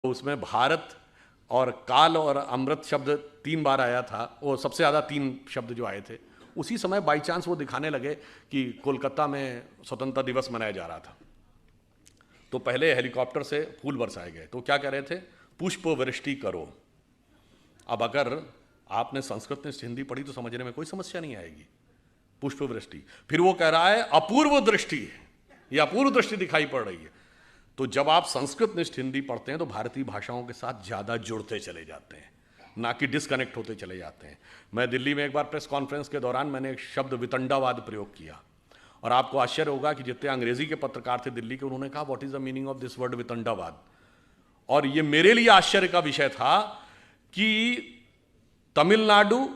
उसमें भारत और काल और अमृत शब्द 3 बार आया था, वो सबसे ज़्यादा 3 शब्द जो आए थे। उसी समय बाई चांस वो दिखाने लगे कि कोलकाता में स्वतंत्रता दिवस मनाया जा रहा था, तो पहले हेलीकॉप्टर से फूल बरसाए गए। तो क्या कह रहे थे? पुष्प वृष्टि करो। अब अगर आपने संस्कृत में हिंदी पढ़ी तो समझने में कोई समस्या नहीं आएगी। पुष्प वृष्टि, फिर वो कह रहा है अपूर्व दृष्टि, ये अपूर्व दृष्टि दिखाई पड़ रही है। तो जब आप संस्कृत निष्ठ हिंदी पढ़ते हैं तो भारतीय भाषाओं के साथ ज़्यादा जुड़ते चले जाते हैं, ना कि डिस्कनेक्ट होते चले जाते हैं। मैं दिल्ली में एक बार प्रेस कॉन्फ्रेंस के दौरान मैंने एक शब्द वितंडावाद प्रयोग किया, और आपको आश्चर्य होगा कि जितने अंग्रेजी के पत्रकार थे दिल्ली के, उन्होंने कहा what is the meaning of this word वितंडावाद। और ये मेरे लिए आश्चर्य का विषय था कि तमिलनाडु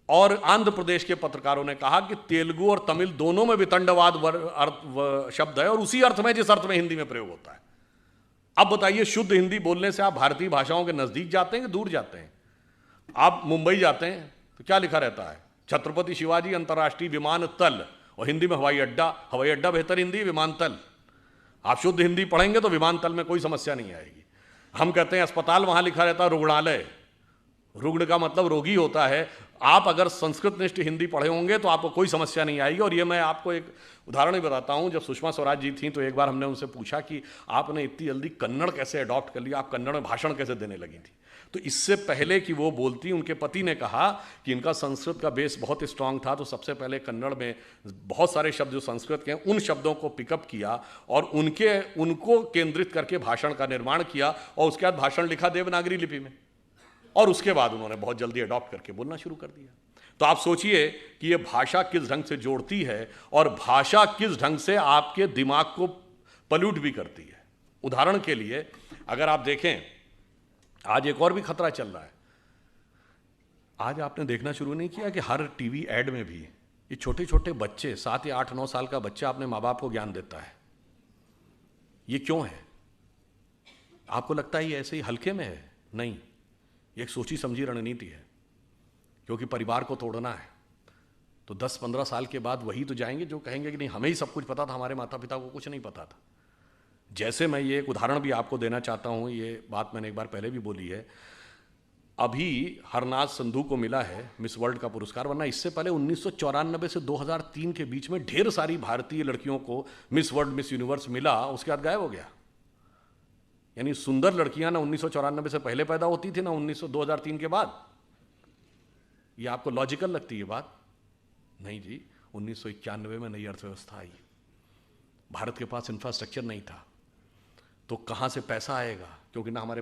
और आंध्र प्रदेश के पत्रकारों ने कहा कि तेलुगु और तमिल दोनों में वितंडवाद शब्द है और उसी अर्थ में जिस अर्थ में हिंदी में प्रयोग होता है। अब बताइए, शुद्ध हिंदी बोलने से आप भारतीय भाषाओं के नजदीक जाते हैं कि दूर जाते हैं? आप मुंबई जाते हैं तो क्या लिखा रहता है? छत्रपति शिवाजी अंतर्राष्ट्रीय विमानतल, और हिंदी में हवाई अड्डा। हवाई अड्डा बेहतर हिंदी, विमानतल। आप शुद्ध हिंदी पढ़ेंगे तो विमानतल में कोई समस्या नहीं आएगी। हम कहते हैं अस्पताल, वहां लिखा रहता है रुग्णालय। रुग्ण का मतलब रोगी होता है। आप अगर संस्कृत निष्ठ हिंदी पढ़े होंगे तो आपको कोई समस्या नहीं आएगी। और ये मैं आपको एक उदाहरण ही बताता हूँ। जब सुषमा स्वराज जी थी तो एक बार हमने उनसे पूछा कि आपने इतनी जल्दी कन्नड़ कैसे अडॉप्ट कर लिया, आप कन्नड़ में भाषण कैसे देने लगी थी? तो इससे पहले कि वो बोलती, उनके पति ने कहा कि इनका संस्कृत का बेस बहुत स्ट्रांग था, तो सबसे पहले कन्नड़ में बहुत सारे शब्द जो संस्कृत के हैं उन शब्दों को पिकअप किया और उनको केंद्रित करके भाषण का निर्माण किया, और उसके बाद भाषण लिखा देवनागरी लिपि में, और उसके बाद उन्होंने बहुत जल्दी अडॉप्ट करके बोलना शुरू कर दिया। तो आप सोचिए कि ये भाषा किस ढंग से जोड़ती है और भाषा किस ढंग से आपके दिमाग को पल्यूट भी करती है। उदाहरण के लिए अगर आप देखें, आज एक और भी खतरा चल रहा है। आज आपने देखना शुरू नहीं किया कि हर टीवी एड में भी ये छोटे छोटे बच्चे, 7 या 8-9 साल का बच्चा अपने माँ बाप को ज्ञान देता है? ये क्यों है? आपको लगता है ये ऐसे ही हल्के में है? नहीं, एक सोची समझी रणनीति है, क्योंकि परिवार को तोड़ना है। तो 10-15 साल के बाद वही तो जाएंगे जो कहेंगे कि नहीं, हमें ही सब कुछ पता था, हमारे माता पिता को कुछ नहीं पता था। जैसे मैं ये एक उदाहरण भी आपको देना चाहता हूँ, ये बात मैंने एक बार पहले भी बोली है। अभी हरनाज संधू को मिला है मिस वर्ल्ड का पुरस्कार, वरना इससे पहले 1994 से 2003 के बीच में ढेर सारी भारतीय लड़कियों को मिस वर्ल्ड, मिस यूनिवर्स मिला, उसके बाद गायब हो गया। यानी सुंदर लड़कियां ना 1994 से पहले पैदा होती थी, ना 2003 के बाद। ये आपको लॉजिकल लगती है बात? नहीं जी, 1991 में नई अर्थव्यवस्था आई, भारत के पास इंफ्रास्ट्रक्चर नहीं था, तो कहां से पैसा आएगा? क्योंकि ना हमारे